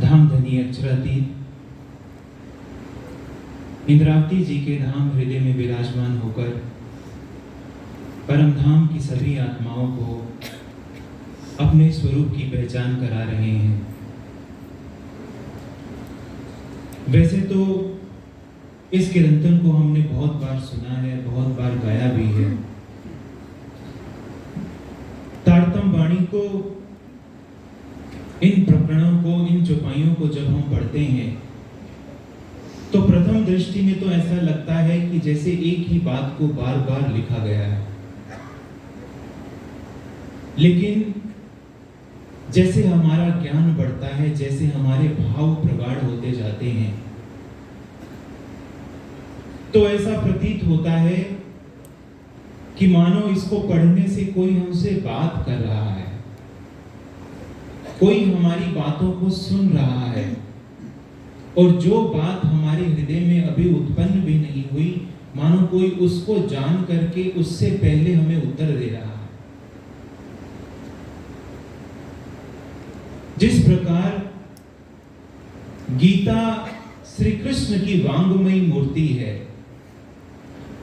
धाम धनी अक्षरातीत इंद्रावती जी के धाम हृदय में विराजमान होकर परम धाम की सभी आत्माओं को अपने स्वरूप की पहचान करा रहे हैं। वैसे तो इस कीर्तन को हमने बहुत बार सुना है, बहुत बार गाया भी है। तारतम वाणी को, इन प्रकरणों को, इन चौपाइयों को जब हम पढ़ते हैं तो प्रथम दृष्टि में तो ऐसा लगता है कि जैसे एक ही बात को बार बार लिखा गया है, लेकिन जैसे हमारा ज्ञान बढ़ता है, जैसे हमारे भाव प्रगाढ़ होते जाते हैं, तो ऐसा प्रतीत होता है कि मानो इसको पढ़ने से कोई हमसे बात कर रहा है, कोई हमारी बातों को सुन रहा है, और जो बात हमारे हृदय में अभी उत्पन्न भी नहीं हुई, मानो कोई उसको जान करके उससे पहले हमें उत्तर दे रहा है। जिस प्रकार गीता श्री कृष्ण की वांगमयी मूर्ति है,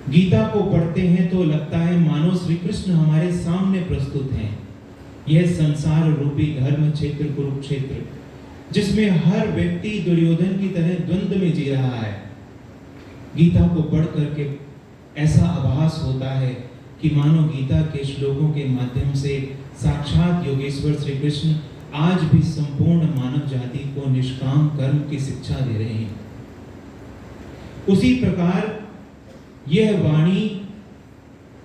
गीता को पढ़ते हैं तो लगता है मानो श्री कृष्ण हमारे सामने प्रस्तुत हैं। यह संसार रूपी धर्म क्षेत्र कुरुक्षेत्र, जिसमें हर व्यक्ति दुर्योधन की तरह द्वंद्व में जी रहा है, गीता को पढ़ करके ऐसा आभास होता है कि मानो गीता के श्लोकों के माध्यम से साक्षात योगेश्वर श्री कृष्ण आज भी संपूर्ण मानव जाति को निष्काम कर्म की शिक्षा दे रहे हैं। उसी प्रकार यह वाणी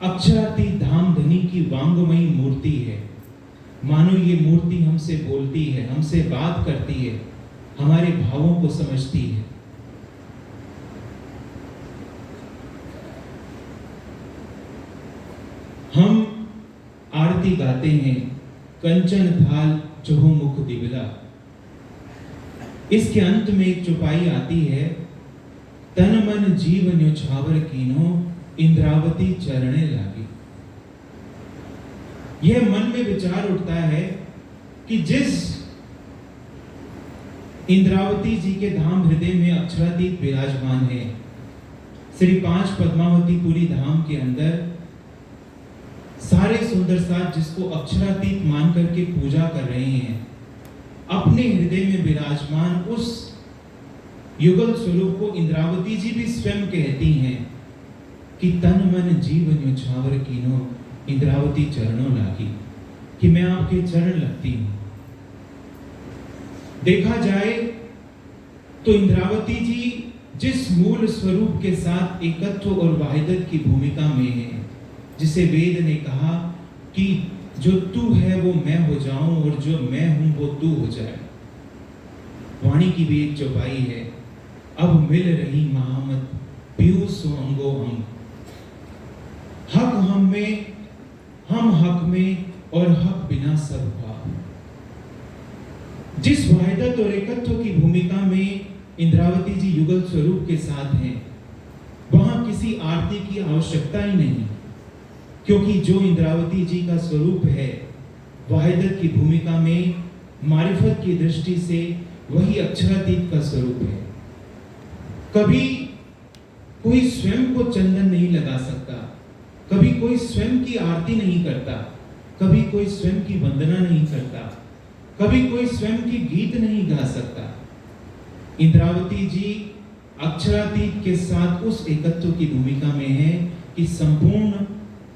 अक्षरातीत धाम धनी की वांगमयी मूर्ति है। मानो ये मूर्ति हमसे बोलती है, हमसे बात करती है, हमारे भावों को समझती है। हम आरती गाते हैं, कंचन थाल चहु मुख दिवला। इसके अंत में एक चौपाई आती है, तन मन जीव न्योछावर कीनो इंद्रावती चरणे लागी। यह मन में विचार उठता है कि जिस इंद्रावती जी के धाम हृदय में अक्षरातीत विराजमान है, श्री 5 पद्मावतीपुरी धाम के अंदर सारे सुंदर साथ जिसको अक्षरातीत मान करके पूजा कर रहे हैं, अपने हृदय में विराजमान उस युगल स्वरूप को इंद्रावती जी भी स्वयं कहती हैं कि तन मन जीव न्योछावर कीनो इंद्रावती चरणों लागी, कि मैं आपके चरण लगती हूं। देखा जाए तो इंद्रावती जी जिस मूल स्वरूप के साथ एकत्व और वाहिदत की भूमिका में है, जिसे वेद ने कहा कि जो तू है वो मैं हो जाऊं और जो मैं हूं वो तू हो जाए। वाणी की भी एक चौपाई है, अब मिल रही महामत पीयूष सो अंगो अंग। हक हम में, हम हक में, और हक बिना सब भाव। जिस वाहिदत और एकत्व की भूमिका में इंद्रावती जी युगल स्वरूप के साथ हैं, वहां किसी आरती की आवश्यकता ही नहीं, क्योंकि जो इंद्रावती जी का स्वरूप है वाहिदत की भूमिका में, मारिफत की दृष्टि से वही अक्षरातीत का स्वरूप है। कभी कोई स्वयं को चंदन नहीं लगा सकता, कभी कोई स्वयं की आरती नहीं करता, कभी कोई स्वयं की वंदना नहीं करता, कभी कोई स्वयं की गीत नहीं गा सकता। इंद्रावती जी अक्षरातीत के साथ उस एकत्व की भूमिका में है कि संपूर्ण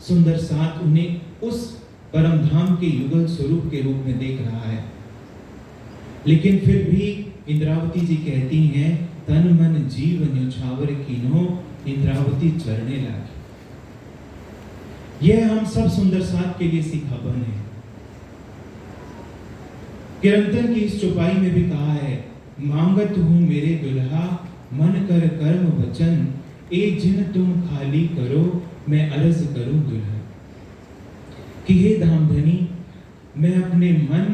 सुंदर साथ उन्हें उस परम धाम के युगल स्वरूप के रूप में देख रहा है। लेकिन फिर भी इंद्रावती जी कहती हैं, तन मन जीव न्योछावर कीनो इंद्रावती चरणे लागी। यह हम सब सुंदर साथ के लिए सिखावन है। कीर्तन की इस चौपाई में भी कहा है, मांगत हूं मेरे दुल्हा मन कर कर्म वचन, ए जिन तुम खाली करो मैं अर्ज करूं दुल्हा। कि हे धाम धनी, मैं अपने मन,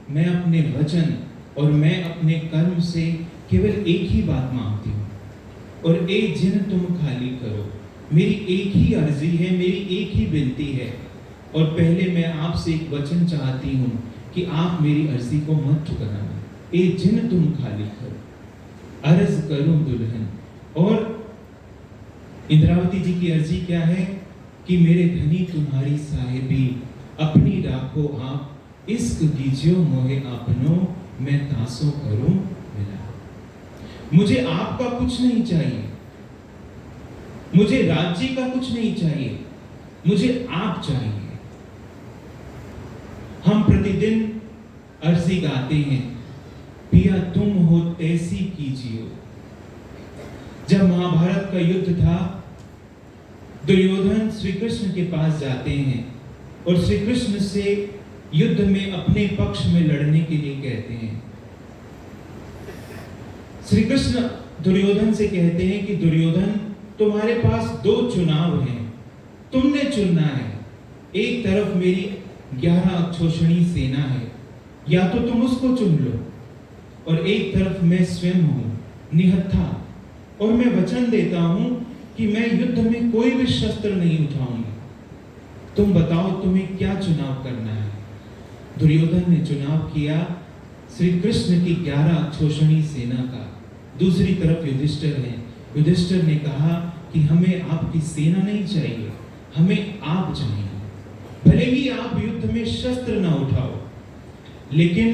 मैं अपने वचन और मैं अपने कर्म से केवल एक ही बात मांगती हूं, और ए जिन तुम खाली करो। मेरी एक ही अर्जी है, मेरी एक ही विनती है, और पहले मैं आपसे एक वचन चाहती हूं कि आप मेरी अर्जी को मत ठुकराना। ए जिन तुम खाली करो, अर्ज करूं दुल्हन। और इंद्रावती जी की अर्जी क्या है कि मेरे धनी तुम्हारी साहिबी, अपनी राखो आप, इश्क कीजियो मोहे आपनो, मैं तासो करूं मिला। मुझे आपका कुछ नहीं चाहिए, मुझे राज्य का कुछ नहीं चाहिए, मुझे आप चाहिए। हम प्रतिदिन अर्जी गाते हैं, पिया तुम हो तैसी कीजियो। जब महाभारत का युद्ध था, दुर्योधन श्री कृष्ण के पास जाते हैं और श्री कृष्ण से युद्ध में अपने पक्ष में लड़ने के लिए कहते हैं। श्री कृष्ण दुर्योधन से कहते हैं कि दुर्योधन, तुम्हारे पास दो चुनाव हैं, तुमने चुनना है। एक तरफ मेरी 11 अक्षोषणी सेना है, या तो तुम उसको चुन लो, और एक तरफ मैं स्वयं हूं निहत्था, और मैं वचन देता हूं कि मैं युद्ध में कोई भी शस्त्र नहीं उठाऊंगी। तुम बताओ तुम्हें क्या चुनाव करना है। दुर्योधन ने चुनाव किया श्री कृष्ण की 11 अक्षोषणी सेना का। दूसरी तरफ युधिष्ठिर है। युधिष्ठिर ने कहा कि हमें आपकी सेना नहीं चाहिए, हमें आप चाहिए। भले ही आप युद्ध में शस्त्र ना उठाओ, लेकिन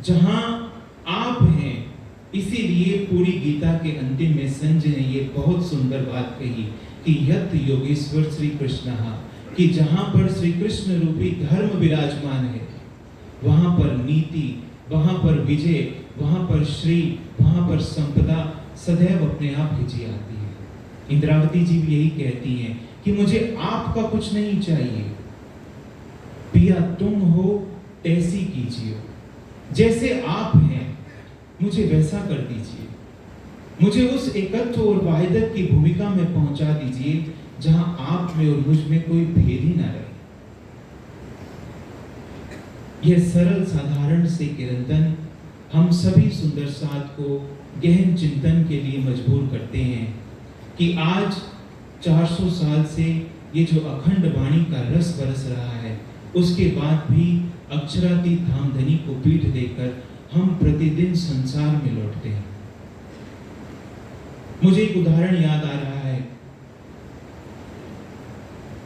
जहां आप हैं, इसीलिए पूरी गीता के अंतिम में संजय ने ये बहुत सुंदर बात कही कि यत् योगेश्वर श्री कृष्ण, कि जहां पर श्री कृष्ण रूपी धर्म विराजमान है, वहां पर नीति, वहां पर विजय, वहां पर श्री, वहां पर संपदा सदैव अपने आप खिंची आती है। इंद्रावती जी भी यही कहती हैं कि मुझे आपका कुछ नहीं चाहिए, पिया तुम हो तैसी कीजिए। जैसे आप हैं मुझे वैसा कर दीजिए, मुझे उस एकत्व और वाहिदत की भूमिका में पहुंचा दीजिए जहां आप में और मुझ में कोई भेद ही ना रहे। यह सरल साधारण से किरंतन हम सभी सुंदर साथ को गहन चिंतन के लिए मजबूर करते हैं कि आज 400 साल से ये जो अखंड वाणी का रस बरस रहा है, उसके बाद भी अक्षरातीत धामधनी को पीठ देकर हम प्रतिदिन संसार में लौटते हैं। मुझे एक उदाहरण याद आ रहा है।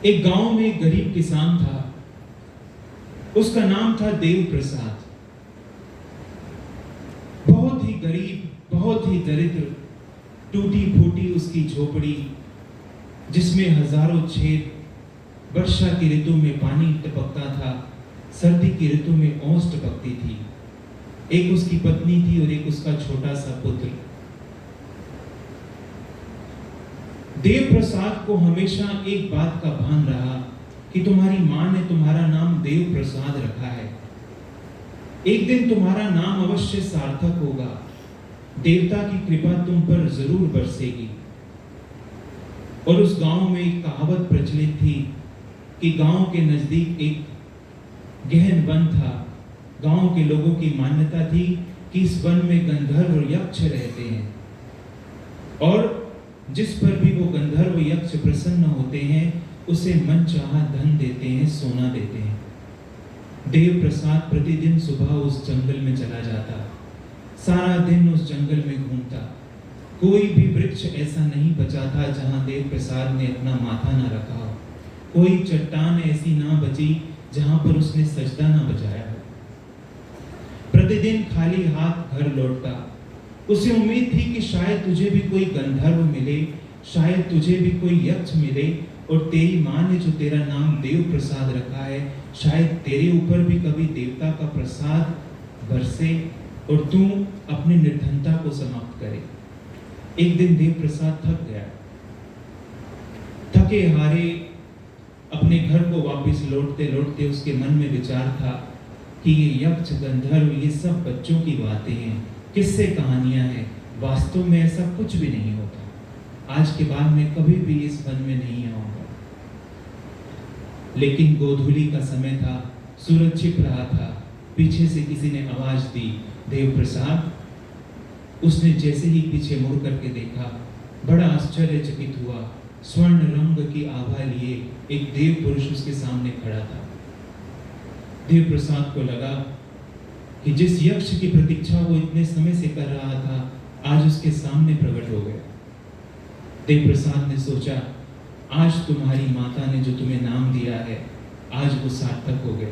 एक गांव में एक गरीब किसान था, उसका नाम था देव प्रसाद। बहुत ही गरीब, बहुत ही दरिद्र, टूटी फूटी उसकी झोपड़ी, जिसमें हजारों छेद। वर्षा की ऋतु में पानी टपकता था, सर्दी की ऋतु में ओस टपकती थी। एक उसकी पत्नी थी और एक उसका छोटा सा पुत्र। देव प्रसाद को हमेशा एक बात का भान रहा कि तुम्हारी मां ने तुम्हारा नाम देव प्रसाद रखा है, एक दिन तुम्हारा नाम अवश्य सार्थक होगा, देवता की कृपा तुम पर जरूर बरसेगी। और उस गांव में एक कहावत प्रचलित थी कि गांव के नजदीक एक गहन वन था। गांव के लोगों की मान्यता थी कि इस वन में गंधर्व और यक्ष रहते हैं, और जिस पर भी वो गंधर्व यक्ष प्रसन्न होते हैं, उसे मनचाहा धन देते हैं, सोना देते हैं। देव प्रसाद प्रतिदिन सुबह उस जंगल में चला जाता, सारा दिन उस जंगल में घूमता। कोई भी वृक्ष ऐसा नहीं बचा था जहां देव प्रसाद ने अपना माथा ना रखा हो, कोई चट्टान ऐसी ना बची जहां पर उसने सजदा ना बजाया हो। प्रतिदिन खाली हाथ घर लौटता। उसे उम्मीद थी कि शायद तुझे भी कोई गंधर्व मिले, शायद तुझे भी कोई यक्ष मिले, और तेरी मां ने जो तेरा नाम देव प्रसाद रखा है, शायद तेरे ऊपर भी कभी देवता का प्रसाद बरसे और तू अपनी निर्धनता को समाप्त करे। एक दिन देव प्रसाद थक गया। थके हारे अपने घर को वापस लौटते लौटते उसके मन में विचार था कि ये यक्ष गंधर्व ये सब बच्चों की बातें हैं, किस्से कहानियां हैं, वास्तव में ऐसा कुछ भी नहीं होता। आज के बाद मैं कभी भी इस वन में नहीं आऊंगा। लेकिन गोधूली का समय था, सूरज छिप रहा था। पीछे से किसी ने आवाज दी, देव प्रसाद। उसने जैसे ही पीछे मुड़ करके देखा, बड़ा आश्चर्यचकित हुआ। स्वर्ण रंग की आभा लिए एक देव पुरुष उसके सामने खड़ा था। देव प्रसाद को लगा कि जिस यक्ष की प्रतीक्षा वो इतने समय से कर रहा था, आज उसके सामने प्रकट हो गया। देव प्रसाद ने सोचा, आज तुम्हारी माता ने जो तुम्हें नाम दिया है, आज वो सार्थक हो गया।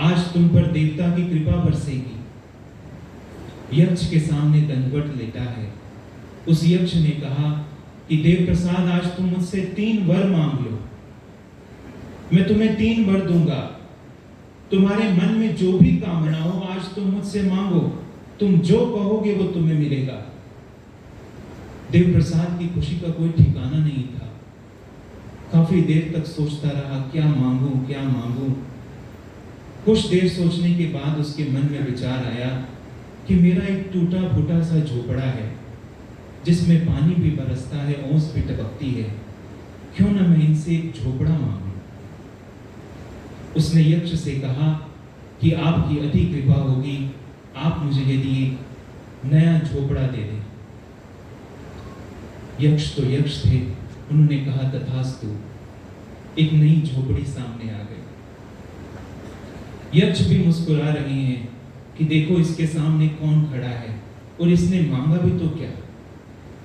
आज तुम पर देवता की कृपा बरसेगी। यक्ष के सामने दंडवत लेटा है। उस यक्ष ने कहा कि देव प्रसाद, आज तुम मुझसे 3 वर मांग लो, मैं तुम्हें 3 वर दूंगा। तुम्हारे मन में जो भी कामना हो, आज तुम मुझसे मांगो, तुम जो कहोगे वो तुम्हें मिलेगा। देव प्रसाद की खुशी का कोई ठिकाना नहीं था। काफी देर तक सोचता रहा, क्या मांगूं, क्या मांगूं। कुछ देर सोचने के बाद उसके मन में विचार आया कि मेरा एक टूटा फूटा सा झोपड़ा है, जिसमें पानी भी बरसता है, ओस भी टपकती है। क्यों ना मैं इनसे एक झोपड़ा मांगूं। उसने यक्ष से कहा कि आपकी अति कृपा होगी, आप मुझे यदि एक नया झोपड़ा दे दें। यक्ष तो यक्ष थे, उन्होंने कहा तथास्तु। एक नई झोपड़ी सामने आ गई। यक्ष भी मुस्कुरा रहे हैं कि देखो इसके सामने कौन खड़ा है, और इसने मांगा भी तो क्या।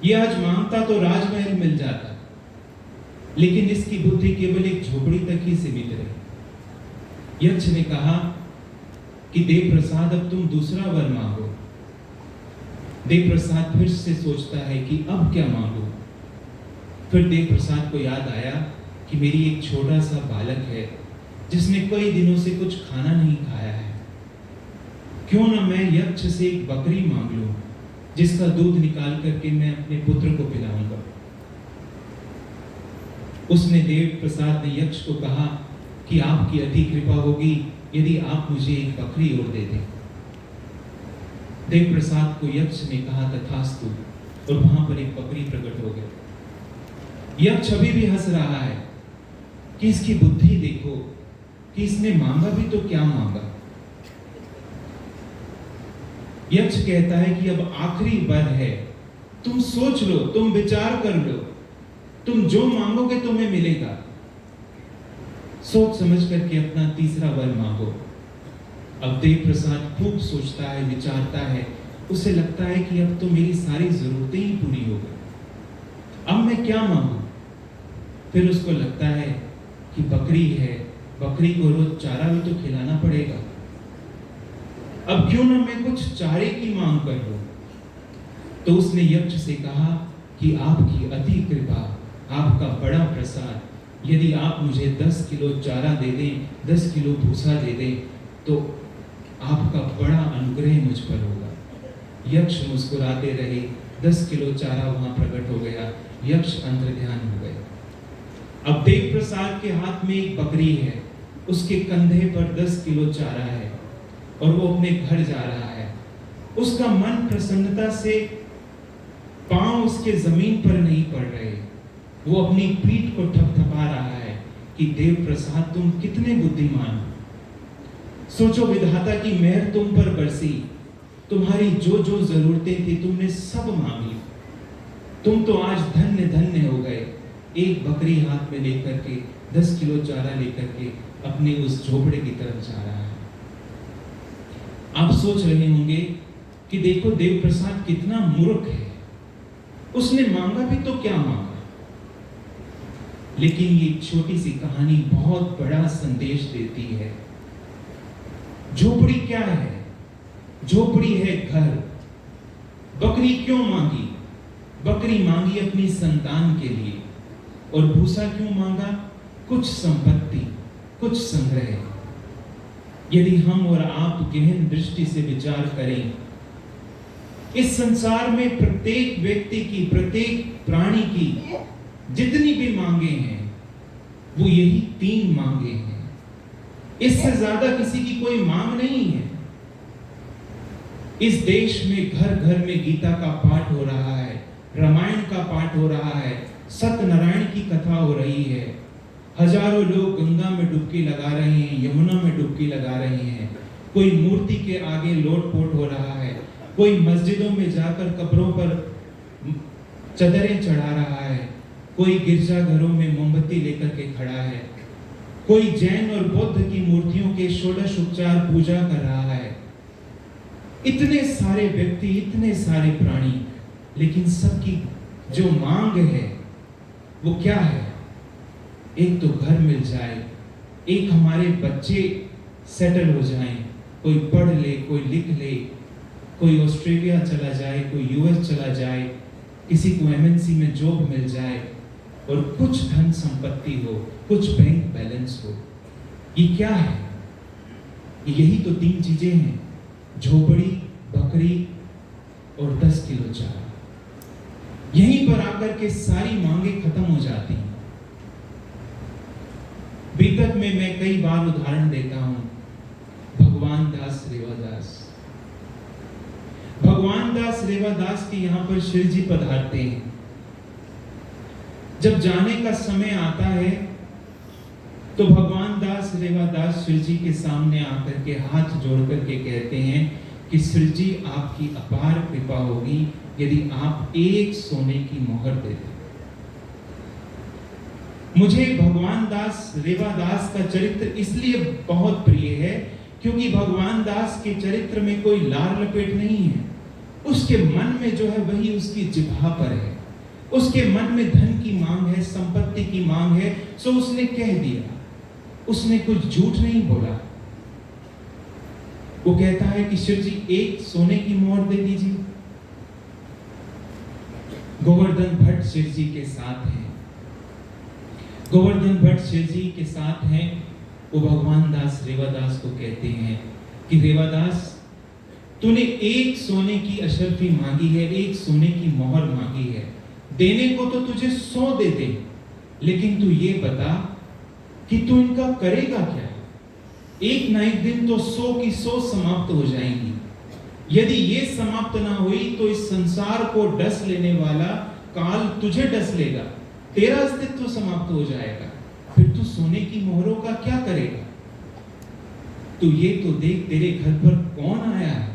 ये आज मांगता तो राजमहल मिल जाता, लेकिन इसकी बुद्धि केवल एक झोपड़ी तक ही सीमित रही। यक्ष ने कहा कि देव प्रसाद, अब तुम दूसरा वर मांगो। देव प्रसाद फिर से सोचता है कि अब क्या मांगो। फिर देव प्रसाद को याद आया कि मेरी एक छोटा सा बालक है, जिसने कई दिनों से कुछ खाना नहीं खाया है। क्यों ना मैं यक्ष से एक बकरी मांग लूं, जिसका दूध निकाल करके मैं अपने पुत्र को पिलाऊंगा। उसने देव प्रसाद ने यक्ष को कहा कि आपकी अति कृपा होगी यदि आप मुझे एक बकरी और दे दें। देव प्रसाद को यक्ष ने कहा तथास्तु, और वहां पर एक बकरी प्रकट हो गई। यक्ष अभी भी हंस रहा है कि इसकी बुद्धि देखो कि इसने मांगा भी तो क्या मांगा। यक्ष कहता है कि अब आखिरी वर है, तुम सोच लो, तुम विचार कर लो, तुम जो मांगोगे तुम्हें मिलेगा। सोच समझ करके अपना तीसरा वर मांगो। अब देव प्रसाद खूब सोचता है, विचारता है। उसे लगता है कि अब तो मेरी सारी जरूरतें ही पूरी हो गई, अब मैं क्या मांगू। फिर उसको लगता है कि बकरी है, बकरी को रोज चारा भी तो खिलाना पड़ेगा। अब क्यों ना मैं कुछ चारे की मांग कर लूं। तो उसने यक्ष से कहा कि आपकी अति कृपा, आपका बड़ा प्रसाद, यदि आप मुझे 10 किलो चारा दे दें, 10 किलो भूसा दे दें, तो आपका बड़ा अनुग्रह मुझ पर होगा। यक्ष मुस्कुराते रहे। 10 किलो चारा वहां प्रकट हो गया। यक्ष अंतर्ध्यान हो गए। अब देव प्रसाद के हाथ में एक बकरी है, उसके कंधे पर 10 किलो चारा है, और वो अपने घर जा रहा है। उसका मन प्रसन्नता से, पांव उसके जमीन पर नहीं पड़ रहे। वो अपनी पीठ को थपथपा रहा है कि देव प्रसाद तुम कितने बुद्धिमान हो। सोचो विधाता की मेहर तुम पर बरसी, तुम्हारी जो जो जरूरतें थी तुमने सब मांग ली। तुम तो आज धन्य धन्य हो गए। एक बकरी हाथ में लेकर के, 10 किलो चारा लेकर के अपने उस झोपड़े की तरफ जा रहा है। आप सोच रहे होंगे कि देखो देव प्रसाद कितना मूर्ख है, उसने मांगा भी तो क्या मांगा। लेकिन ये छोटी सी कहानी बहुत बड़ा संदेश देती है। झोपड़ी क्या है? झोपड़ी है घर। बकरी क्यों मांगी? बकरी मांगी अपनी संतान के लिए। और भूसा क्यों मांगा? कुछ संपत्ति, कुछ संग्रह। यदि हम और आप गहन दृष्टि से विचार करें, इस संसार में प्रत्येक व्यक्ति की, प्रत्येक प्राणी की जितनी भी मांगे हैं, वो यही 3 मांगे हैं। इससे ज्यादा किसी की कोई मांग नहीं है। इस देश में घर घर में गीता का पाठ हो रहा है, रामायण का पाठ हो रहा है, सत्यनारायण की कथा हो रही है। हजारों लोग गंगा में डुबकी लगा रहे हैं, यमुना में डुबकी लगा रहे हैं। कोई मूर्ति के आगे लोटपोट हो रहा है, कोई मस्जिदों में जाकर कब्रों पर चदरें चढ़ा रहा है, कोई गिरजाघरों में मोमबत्ती लेकर के खड़ा है, कोई जैन और बौद्ध की मूर्तियों के षोडश उपचार पूजा कर रहा है। इतने सारे व्यक्ति, इतने सारे प्राणी, लेकिन सबकी जो मांग है वो क्या है? एक तो घर मिल जाए, एक हमारे बच्चे सेटल हो जाएं, कोई पढ़ ले, कोई लिख ले, कोई ऑस्ट्रेलिया चला जाए, कोई यूएस चला जाए, किसी को एमएनसी में जॉब मिल जाए और कुछ धन संपत्ति हो, कुछ बैंक बैलेंस हो। ये क्या है? यही तो 3 चीजें हैं, झोपड़ी, बकरी और 10 किलो चारा। यहीं पर आकर के सारी मांगे खत्म हो जाती हैं। बीतक में मैं कई बार उदाहरण देता हूं, भगवान दास रेवादास। भगवान दास रेवादास के यहां पर श्री जी पधारते हैं। जब जाने का समय आता है तो भगवान दास रेवादास श्री जी के सामने आकर के हाथ जोड़ करके कहते हैं कि श्री जी, आपकी अपार कृपा होगी यदि आप एक सोने की मोहर दे दें। मुझे भगवान दास रेवादास का चरित्र इसलिए बहुत प्रिय है क्योंकि भगवान दास के चरित्र में कोई लार लपेट नहीं है। उसके मन में जो है वही उसकी जिह्वा पर है। उसके मन में धन की मांग है, संपत्ति की मांग है, सो उसने कह दिया। उसने कुछ झूठ नहीं बोला। वो कहता है कि शिव जी, एक सोने की मोहर दे दीजिए। गोवर्धन भट्ट शिव जी के साथ हैं। गोवर्धन भट्ट शिव जी के साथ हैं। वो भगवान दास रेवादास को कहते हैं कि रेवादास, तूने एक सोने की अशर्फी मांगी है, एक सोने की मोहर मांगी है। देने को तो तुझे 100 दे दे, लेकिन तू ये बता कि तू इनका करेगा क्या? एक ना एक दिन तो 100 की 100 समाप्त हो जाएंगी। यदि ये समाप्त ना हुई तो इस संसार को डस लेने वाला काल तुझे डस लेगा, तेरा अस्तित्व समाप्त हो जाएगा। फिर तू सोने की मोहरों का क्या करेगा? तू ये तो देख, तेरे घर पर कौन आया है।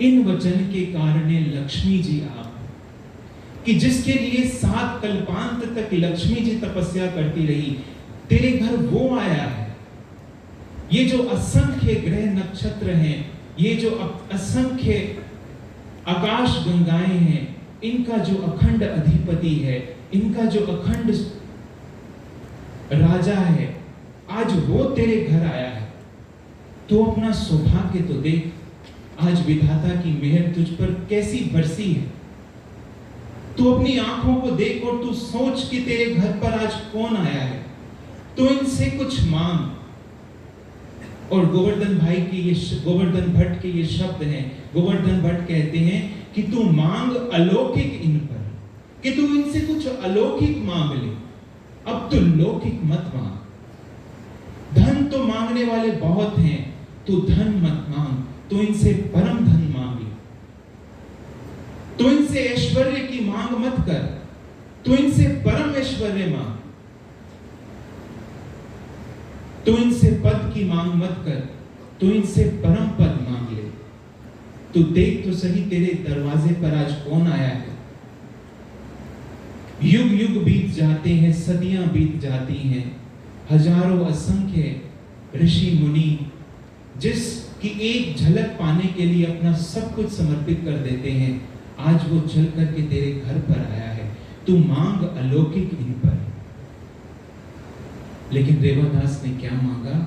इन वचन के कारण लक्ष्मी जी आप, कि जिसके लिए 7 कल्पांत तक लक्ष्मी जी तपस्या करती रही, तेरे घर वो आया है। ये जो असंख्य ग्रह नक्षत्र हैं, ये जो असंख्य आकाश गंगाएं हैं, इनका जो अखंड अधिपति है, इनका जो अखंड राजा है, आज वो तेरे घर आया है। तो अपना सौभाग्य तो देख, आज विधाता की मेहर तुझ पर कैसी बरसी है। तू अपनी आंखों को देख और तू सोच कि तेरे घर पर आज कौन आया है। तो इनसे कुछ मांग। और गोवर्धन भट्ट के ये शब्द हैं। गोवर्धन भट्ट कहते हैं कि तू मांग अलौकिक इन पर, कि तू इनसे कुछ अलौकिक मांग ले, अब तू लौकिक मत मांग। धन तो मांगने वाले बहुत हैं, तू धन मत मांग, तू इनसे परम धन मांग ले। तू इनसे ऐश्वर्य की मांग मत कर, तू इनसे परम ऐश्वर्य मांग। तू इनसे पद की मांग मत कर, तू इनसे परम पद मांग ले। तू देख तो सही, तेरे दरवाजे पर आज कौन आया है। युग युग बीत जाते हैं, सदियां बीत जाती हैं, हजारों असंख्य ऋषि मुनि जिसकी एक झलक पाने के लिए अपना सब कुछ समर्पित कर देते हैं, आज वो चल करके तेरे घर पर आया है। तू मांग अलौकिक इन पर। लेकिन रेवादास ने क्या मांगा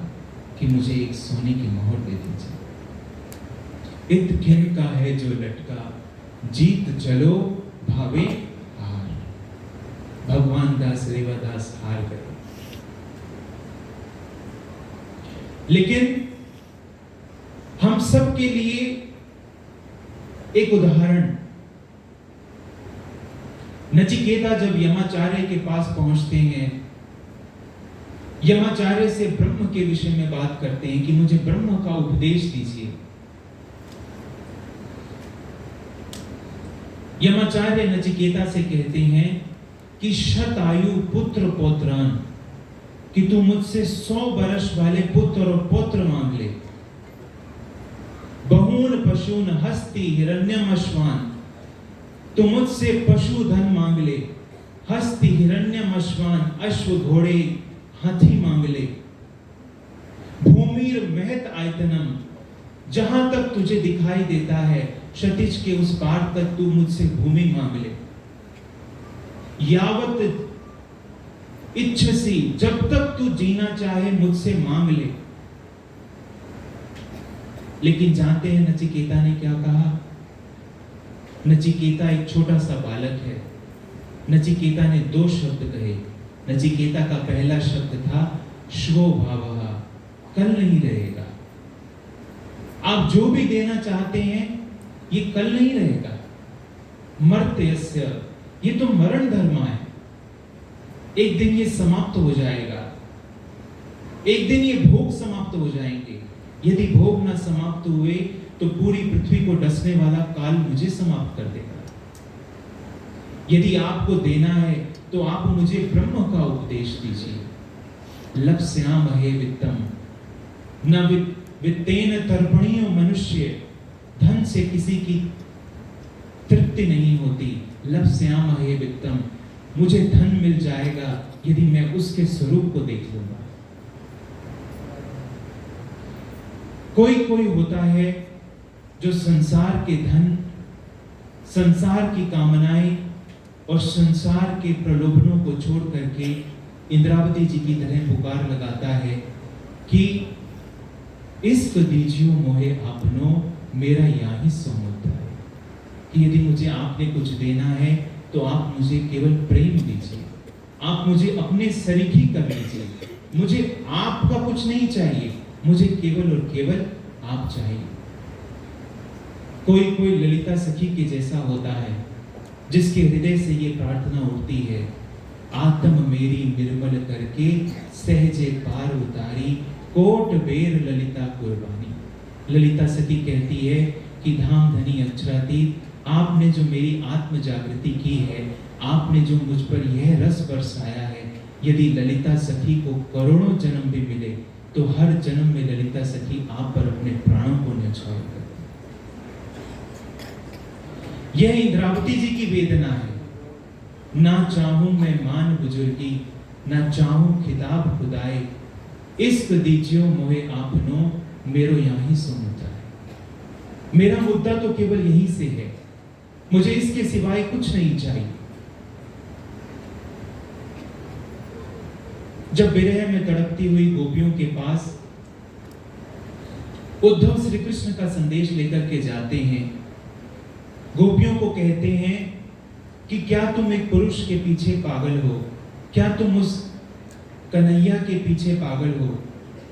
कि मुझे एक सोने की मोहर दे दीजिए। इत खिन का है जो लटका, जीत चलो भावे हार। भगवान दास रेवादास हार गए। लेकिन हम सब के लिए एक उदाहरण, नचिकेता जब यमाचार्य के पास पहुंचते हैं, यमाचार्य से ब्रह्म के विषय में बात करते हैं कि मुझे ब्रह्म का उपदेश दीजिए। यमाचार्य नचिकेता से कहते हैं कि शतायु पुत्र पौत्रान, कि तू मुझसे 100 वर्ष वाले पुत्र और पौत्र मांग ले। बहून पशून हस्ती हिरण्यम अश्वान, तू मुझसे पशुधन मांग ले। हस्ती हिरण्यम अश्वान, अश्व घोड़े हाथी मांग ले। भूमिर महत आयतनम, जहां तक तुझे दिखाई देता है क्षितिज के उस पार तक तू मुझसे भूमि मांग ले। यावत इच्छसी, जब तक तू जीना चाहे मुझसे मांग ले। लेकिन जानते हैं नचिकेता ने क्या कहा? नचिकेता एक छोटा सा बालक है। नचिकेता ने 2 शब्द कहे। नचिकेता का पहला शब्द था श्वो भावः, कल नहीं रहेगा। आप जो भी देना चाहते हैं ये कल नहीं रहेगा। मर्त्यस्य, ये तो मरण धर्म है, एक दिन ये समाप्त हो जाएगा। एक दिन ये भोग समाप्त हो जाएंगे। यदि भोग ना समाप्त हुए तो पूरी पृथ्वी को डसने वाला काल मुझे समाप्त कर देगा। यदि आपको देना है तो आप मुझे ब्रह्म का उपदेश दीजिए। लप्स्यामहे वित्तम, न वित्तेन तर्पणीयो मनुष्य, धन से किसी की तृप्ति नहीं होती। लप्स्यामहे वित्तम, मुझे धन मिल जाएगा यदि मैं उसके स्वरूप को देख लूंगा। कोई कोई होता है जो संसार के धन, संसार की कामनाएं और संसार के प्रलोभनों को छोड़ करके इंद्रावती जी की तरह पुकार लगाता है कि इष्ट दीजियो मोहे आपनो, मेरा यहाँ सौमत है। कि यदि मुझे आपने कुछ देना है तो आप मुझे केवल प्रेम दीजिए, आप मुझे अपने सरीखी कर लीजिए। मुझे आपका कुछ नहीं चाहिए, मुझे केवल और केवल आप चाहिए। कोई कोई ललिता सखी के जैसा होता है जिसके हृदय से ये प्रार्थना उठती है, आत्म मेरी निर्मल करके सहजे पार उतारी, कोट बेर ललिता कुर्बानी। ललिता सखी कहती है कि धाम धनी अक्षरातीत, आपने जो मेरी आत्म जागृति की है, आपने जो मुझ पर यह रस बरसाया है, यदि ललिता सखी को करोड़ों जन्म भी मिले तो हर जन्म में ललिता सखी आप पर अपने प्राणों को न्यौछावर कर। यह इंद्रावती जी की वेदना है। ना चाहूं मैं मान बुजुर्गी, ना चाहूं खिताब खुदाए, इश्क दीजियो मोहे आपनो, मेरो यहाँ सो मुद्दा है। मेरा मुद्दा तो केवल यही से है, मुझे इसके सिवाय कुछ नहीं चाहिए। जब विरह में तड़पती हुई गोपियों के पास उद्धव श्री कृष्ण का संदेश लेकर के जाते हैं, गोपियों को कहते हैं कि क्या तुम एक पुरुष के पीछे पागल हो? क्या तुम उस कन्हैया के पीछे पागल हो?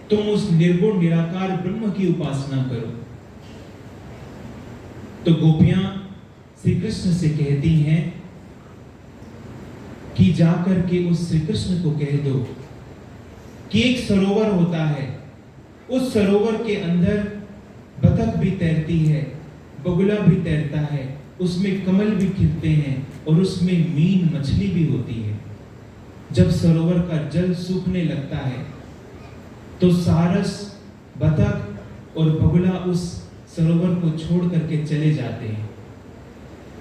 तुम उस निर्गुण निराकार ब्रह्म की उपासना करो। तो गोपियां श्री कृष्ण से कहती हैं कि जाकर के उस श्री कृष्ण को कह दो कि एक सरोवर होता है, उस सरोवर के अंदर बतख भी तैरती है, बगुला भी तैरता है, उसमें कमल भी खिलते हैं और उसमें मीन मछली भी होती है। जब सरोवर का जल सूखने लगता है तो सारस, बतख और बगुला उस सरोवर को छोड़ करके चले जाते हैं,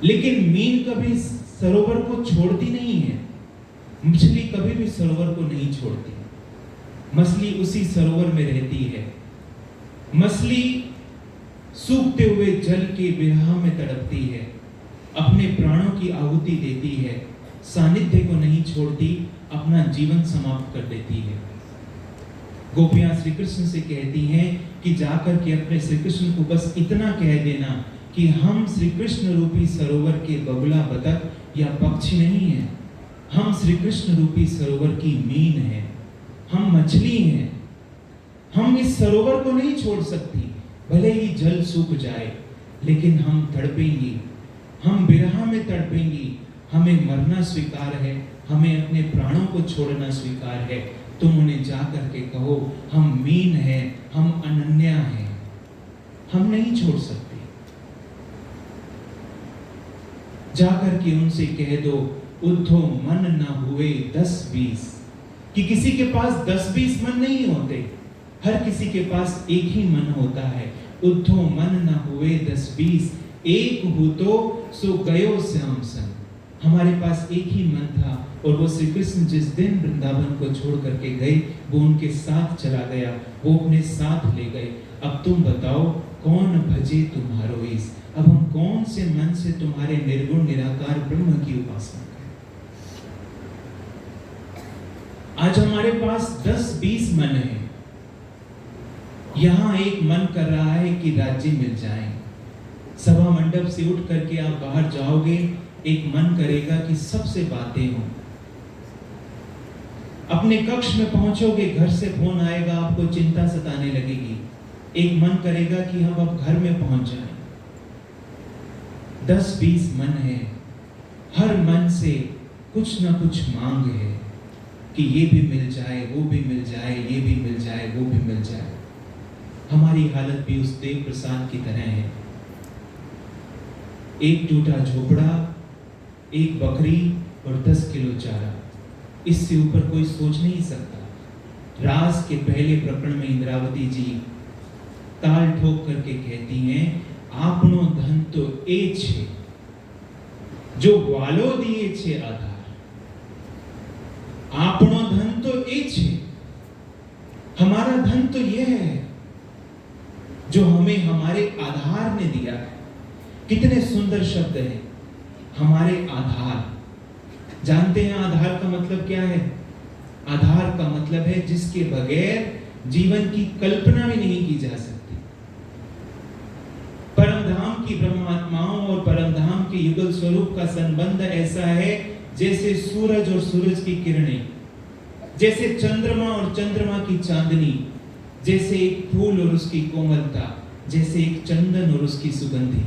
लेकिन मीन कभी सरोवर को छोड़ती नहीं है। मछली कभी भी सरोवर को नहीं छोड़ती, मछली उसी सरोवर में रहती है। मछली सूखते हुए जल के विरह में तड़पती है, अपने प्राणों की आहुति देती है, सानिध्य को नहीं छोड़ती, अपना जीवन समाप्त कर देती है। गोपियां श्री कृष्ण से कहती हैं कि जाकर के अपने श्री कृष्ण को बस इतना कह देना कि हम श्री कृष्ण रूपी सरोवर के बगुला, बतख या पक्षी नहीं हैं, हम श्री कृष्ण रूपी सरोवर की मीन हैं, हम मछली हैं, हम इस सरोवर को नहीं छोड़ सकती। भले ही जल सूख जाए लेकिन हम तड़पेंगी, हम विरह में तड़पेंगी, हमें मरना स्वीकार है, हमें अपने प्राणों को छोड़ना स्वीकार है। तुम उन्हें जा करके कहो हम मीन हैं, हम अनन्या हैं, हम नहीं छोड़ सकते। जाकर के उनसे कह दो उद्धो मन न हुए 10-20, कि किसी के पास 10-20 मन नहीं होते, हर किसी के पास एक ही मन होता है। उद्धो मन न हुए 10-20, एक हो तो सो गयो श्याम संग। हमारे पास एक ही मन था और वो श्री कृष्ण जिस दिन वृंदावन को छोड़ करके गए वो उनके साथ चला गया, वो अपने साथ ले गए। अब अब तुम बताओ कौन भजे तुम्हारो ईस। अब हम कौन से मन से तुम्हारे निर्गुण निराकार ब्रह्म की उपासना करें। आज हमारे पास 10-20 मन है। यहां एक मन कर रहा है कि राज्य मिल जाए। सभा मंडप से उठ करके आप बाहर जाओगे, एक मन करेगा कि सबसे बातें हों। अपने कक्ष में पहुंचोगे, घर से फोन आएगा, आपको चिंता सताने लगेगी। एक मन करेगा कि हम अब घर में पहुंच जाएं। 10-20 मन है। हर मन से कुछ ना कुछ मांग है कि ये भी मिल जाए, वो भी मिल जाए, ये भी मिल जाए, वो भी मिल जाए। हमारी हालत भी उस देव प्रसाद की तरह है। एक टूटा झोपड़ा, एक बकरी और 10 किलो चारा, इससे ऊपर कोई सोच नहीं सकता। रास के पहले प्रकरण में इंद्रावती जी ताल ठोक करके कहती हैं, आपनो धन तो ए छे जो वालो दिए छे आधार। आपनो धन तो ए छे, हमारा धन तो यह है जो हमें हमारे आधार ने दिया है। कितने सुंदर शब्द हैं, हमारे आधार। जानते हैं आधार का मतलब क्या है? आधार का मतलब है जिसके बगैर जीवन की कल्पना भी नहीं की जा सकती। परमधाम की ब्रह्मात्माओं और परमधाम के युगल स्वरूप का संबंध ऐसा है जैसे सूरज और सूरज की किरणें, जैसे चंद्रमा और चंद्रमा की चांदनी, जैसे एक फूल और उसकी कोमलता, जैसे एक चंदन और उसकी सुगंधी।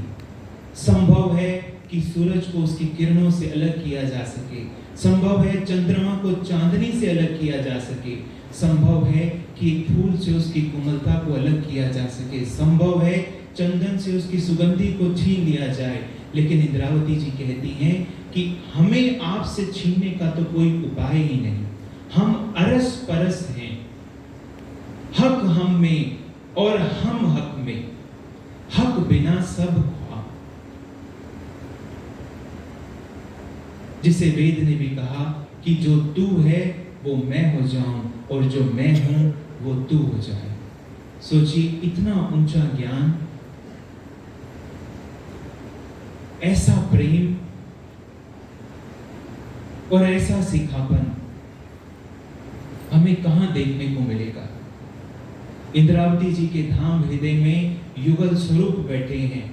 संभव है कि सूरज को उसकी किरणों से अलग किया जा सके, संभव है चंद्रमा को चांदनी से अलग किया जा सके, संभव है कि एक फूल से उसकी कोमलता को अलग किया जा सके, संभव है चंदन से उसकी सुगंधी को छीन लिया जाए। लेकिन इंद्रावती जी कहती हैं कि हमें आपसे छीनने का तो कोई उपाय ही नहीं। हम अरस परस हैं, हक हम में और हम हक में, हक बिना सब ख्वाब। जिसे वेद ने भी कहा कि जो तू है वो मैं हो जाऊं और जो मैं हूं वो तू हो जाए। सोचिए इतना ऊंचा ज्ञान, ऐसा प्रेम और ऐसा सिखापन हमें कहां देखने को मिलेगा। इंद्रावती जी के धाम हृदय में युगल स्वरूप बैठे हैं।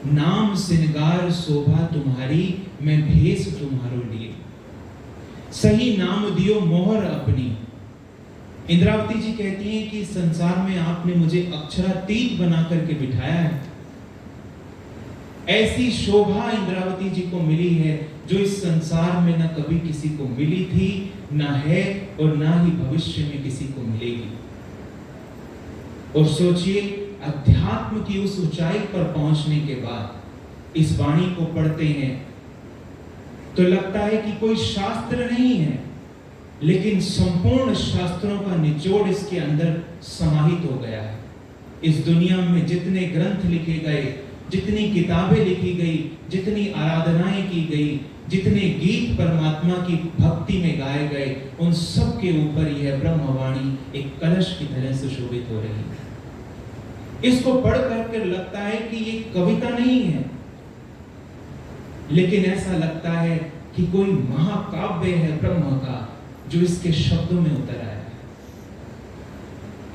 नाम सिंगार शोभा तुम्हारी, मैं भेष तुम्हारो लिए। सही नाम दियो मोहर अपनी। इंद्रावती जी कहती हैं कि संसार में आपने मुझे अक्षरातीत बना करके बिठाया है। ऐसी शोभा इंद्रावती जी को मिली है जो इस संसार में न कभी किसी को मिली थी, न है और न ही भविष्य में किसी को मिलेगी। और सोचिए अध्यात्म की उस ऊंचाई पर पहुंचने के बाद इस वाणी को पढ़ते हैं तो लगता है कि कोई शास्त्र नहीं है, लेकिन संपूर्ण शास्त्रों का निचोड़ इसके अंदर समाहित हो गया है। इस दुनिया में जितने ग्रंथ लिखे गए, जितनी किताबें लिखी गई, जितनी आराधनाएं की गई, जितने गीत परमात्मा की भक्ति में गाए गए, उन सब के ऊपर यह ब्रह्मवाणी एक कलश की तरह सुशोभित हो रही है। इसको पढ़ करके लगता है कि ये कविता नहीं है, लेकिन ऐसा लगता है कि कोई महाकाव्य है ब्रह्म का जो इसके शब्दों में उतर आया है।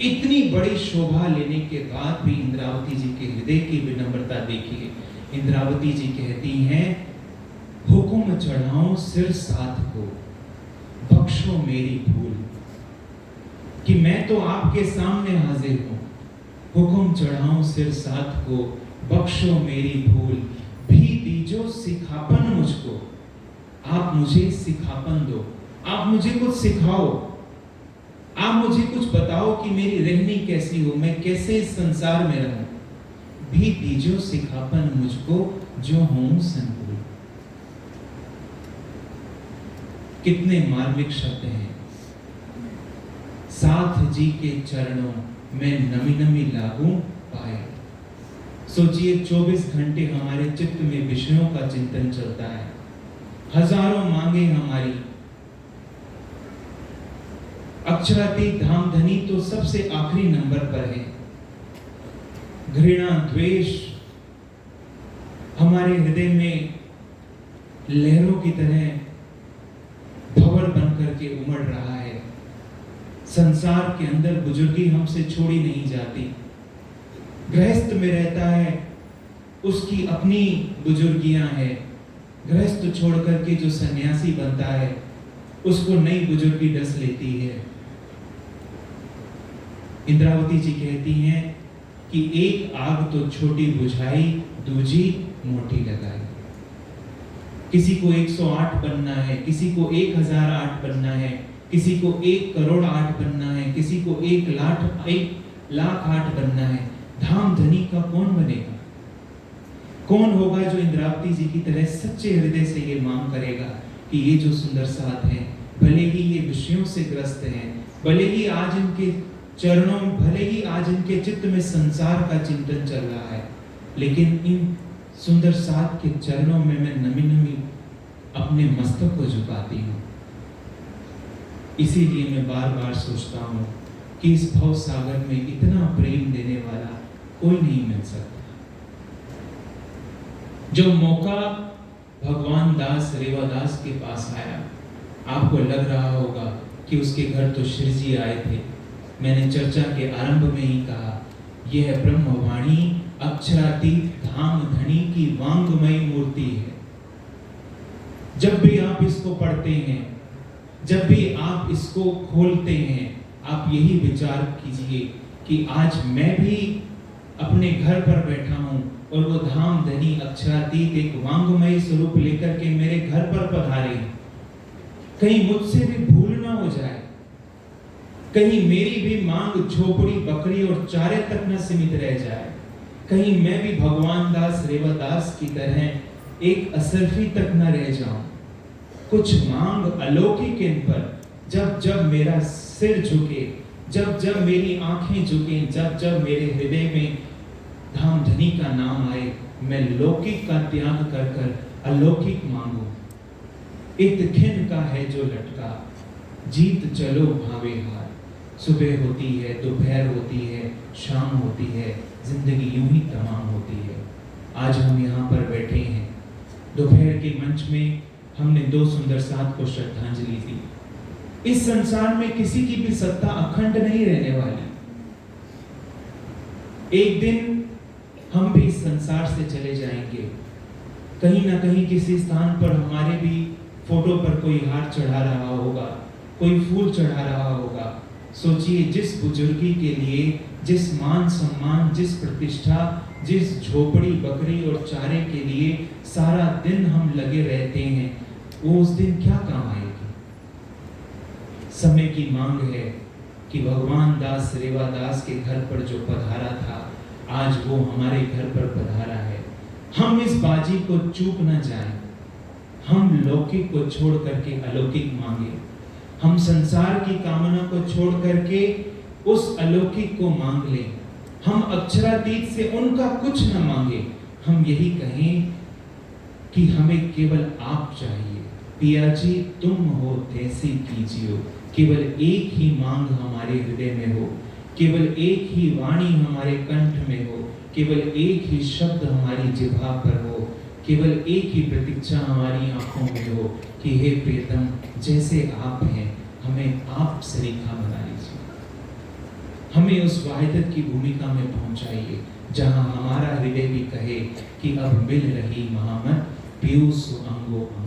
इतनी बड़ी शोभा लेने के बाद भी इंद्रावती जी के हृदय की विनम्रता देखिए। इंद्रावती जी कहती हैं, हुक्म चढ़ाऊं सिर साथ को, बख्शो मेरी भूल। कि मैं तो आपके सामने हाजिर हूं, हुक्म चढ़ाऊं सिर साथ को, बख्शो मेरी भूल। भी दीजो सिखापन मुझको, आप मुझे सिखापन दो, आप मुझे कुछ सिखाओ, आप मुझे कुछ बताओ कि मेरी रहनी कैसी हो, मैं कैसे इस संसार में रहूं। भी दीजो सिखापन मुझको, जो हूं संकुल। कितने मार्मिक शब्द हैं। साथ जी के चरणों में नमी नमी लागू पाए। सोचिए 24 घंटे हमारे चित्त में विषयों का चिंतन चलता है, हजारों मांगे हमारी, अक्षरातीत धाम धनी तो सबसे आखिरी नंबर पर है। घृणा द्वेष हमारे हृदय में लहरों की तरह भंवर बनकर के उमड़ रहा है। संसार के अंदर बुजुर्गी हमसे छोड़ी नहीं जाती। गृहस्थ में रहता है, उसकी अपनी बुजुर्गियां हैं। गृहस्थ छोड़ करके जो सन्यासी बनता है, उसको नई बुजुर्गी डस लेती है। इंद्रावती जी कहती हैं कि एक आग तो छोटी बुझाई, दूजी मोटी लगाई। किसी को 108 बनना है, किसी को 1008 बनना है, किसी को 1 करोड़ 8 बनना है, किसी को 1 लाख 8 बनना है। धाम धनी का कौन बनेगा? कौन होगा जो इंद्रावती जी की तरह सच्चे हृदय से ये मांग करेगा कि ये जो सुंदर साथ हैं, भले ही ये विषयों से ग्रस्त हैं, भले ही आज इनके चरणों, भले ही आज इनके चित्त में संसार का चिंतन चल रहा है, लेकिन इन सुंदर साथ के चरणों में मैं नमी नमी अपने मस्तक को झुकाती हूँ। इसीलिए मैं बार बार सोचता हूँ कि इस भव सागर में इतना प्रेम देने वाला कोई नहीं मिल सकता। जो मौका भगवान दास रेवादास के पास आया, आपको लग रहा होगा कि उसके घर तो श्री जी आए थे। मैंने चर्चा के आरंभ में ही कहा, यह ब्रह्मवाणी अक्षरातीत धाम धनी की वांगमय मूर्ति है। जब भी आप इसको पढ़ते हैं, जब भी आप इसको खोलते हैं, आप यही विचार कीजिए कि आज मैं भी अपने घर पर बैठा हूं और वो धाम धनी अक्षरातीत एक वांगमय स्वरूप लेकर के मेरे घर पर पधारे। कहीं मुझसे भी भूल ना हो जाए, कहीं मेरी भी मांग झोपड़ी बकरी और चारे तक न सीमित रह जाए, कहीं मैं भी भगवान दास रेवादास की तरह एक असरफी तक न रह जाऊं। कुछ मांग अलौकिक इन पर, जब जब मेरा सिर झुके, जब जब मेरी आंखें झुके, जब जब मेरे हृदय में धाम धनी का नाम आए, मैं लौकिक का त्याग कर कर अलौकिक मांगू। इत खिन का है जो लटका, जीत चलो भावे हार। सुबह होती है, दोपहर होती है, शाम होती है, जिंदगी यूं ही तमाम होती है। आज हम यहाँ पर बैठे हैं, दोपहर के मंच में हमने 2 सुंदर साथ को श्रद्धांजलि दी। इस संसार में किसी की भी सत्ता अखंड नहीं रहने वाली। एक दिन हम भी इस संसार से चले जाएंगे। कहीं ना कहीं किसी स्थान पर हमारे भी फोटो पर कोई हार चढ़ा रहा होगा, कोई फूल चढ़ा रहा होगा। सोचिए, जिस बुजुर्गी के लिए, जिस मान सम्मान, जिस प्रतिष्ठा, जिस झोपड़ी बकरी और चारे के लिए सारा दिन हम लगे रहते हैं, वो उस दिन क्या काम आएगी? समय की मांग है कि भगवान दास रेवादास के घर पर जो पधारा था, आज वो हमारे घर पर पधारा है। हम इस बाजी को चूक न जाएं। हम लौकिक को छोड़ करके अलौकिक मांगे। हम संसार की कामना को छोड़ करके उस अलौकिक को मांग लें। हम अक्षरातीत से उनका कुछ न मांगे। हम यही कहें कि हमें केवल आप चाहिए। पिया जी तुम हो तैसी कीजियो। केवल एक ही मांग हमारे हृदय में हो, केवल एक ही वाणी हमारे कंठ में हो, केवल एक ही शब्द हमारी जिह्वा पर हो, केवल एक ही प्रतीक्षा हमारी आंखों में हो कि हे प्रियतम, जैसे आप हैं हमें आप सरीखा बना लीजिए। हमें उस वाहिदत की भूमिका में पहुंचाइए जहां हमारा हृदय भी कहे कि अब मिल रही महामत पीयूष अंगो अंग।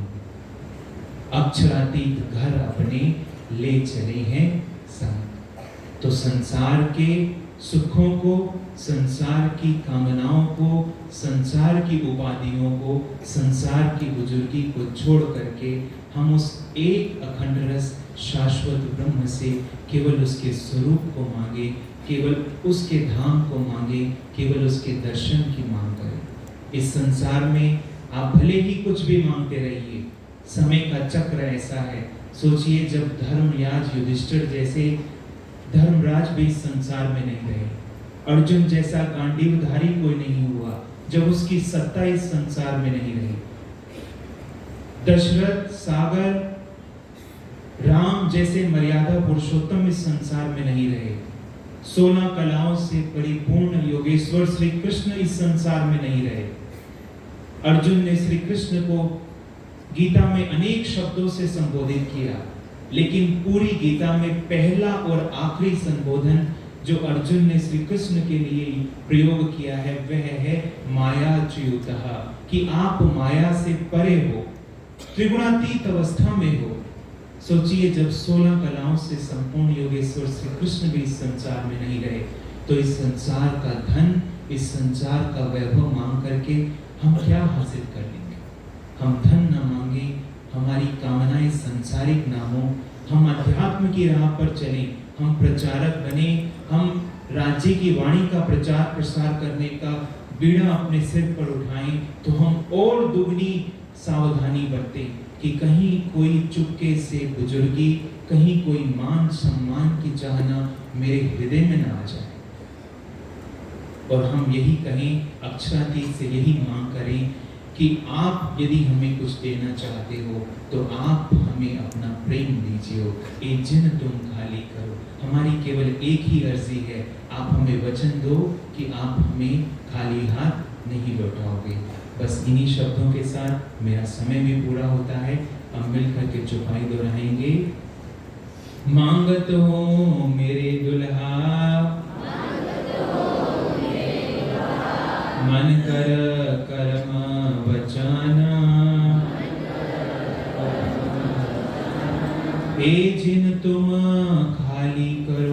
अक्षरातीत घर अपने ले चले हैं संग। तो संसार के सुखों को, संसार की कामनाओं को, संसार की उपाधियों को, संसार की बुजुर्गी को छोड़ करके हम उस एक अखंड रस शाश्वत ब्रह्म से केवल उसके स्वरूप को मांगे, केवल उसके धाम को मांगे, केवल उसके दर्शन की मांग करें। इस संसार में आप भले ही कुछ भी मांगते रहिए, समय का चक्र ऐसा है। सोचिए, जब धर्मराज युधिष्ठिर जैसे धर्मराज भी इस संसार में नहीं रहे, अर्जुन जैसा गांडीवधारी कोई नहीं हुआ जब उसकी सत्ता इस संसार में नहीं रही, दशरथ, सागर, राम जैसे मर्यादा पुरुषोत्तम इस संसार में नहीं रहे। 16 कलाओं से परिपूर्ण योगेश्वर श्री कृष्ण इस संसार में नहीं रहे। अर्जुन ने श्री कृष्ण को गीता में अनेक शब्दों से संबोधित किया, लेकिन पूरी गीता में पहला और आखिरी संबोधन जो अर्जुन ने श्री कृष्ण के लिए प्रयोग किया है वह है मायाच्युतः, कि आप माया से परे हो, त्रिगुणातीत अवस्था में हो। सोचिए, जब 16 कलाओं से संपूर्ण योगेश्वर श्री कृष्ण भी इस संसार में नहीं रहे, तो इस संसार का धन, इस संसार का वैभव मांग करके हम क्या हासिल कर लेंगे? हम धन न मांगे, हमारी कामनाएं सांसारिक ना हो, हम अध्यात्म की राह पर चलें, हम प्रचारक बने, हम राज्य की वाणी का प्रचार प्रसार करने का बीड़ा अपने सिर पर उठाएं, तो हम और दुगनी सावधानी बरतें कि कहीं कोई चुपके से बुजुर्गी, कहीं कोई मान सम्मान की चाहना मेरे हृदय में ना आ जाए। और हम यही कहें, अक्षरातीत से यही मांग करें कि आप यदि हमें कुछ देना चाहते हो तो आप हमें अपना प्रेम दीजिए, ये जिन तुम खाली करो। हमारी केवल एक ही अर्जी है, आप हमें वचन दो कि आप हमें खाली हाथ नहीं लौटाओगे। बस इन्हीं शब्दों के साथ मेरा समय भी पूरा होता है। हम मिलकर के चौपाई दोहराएंगे। मांगत हो मेरे दुल्हा, मन कर कर्म बचाना, ए जिन तुम खाली करो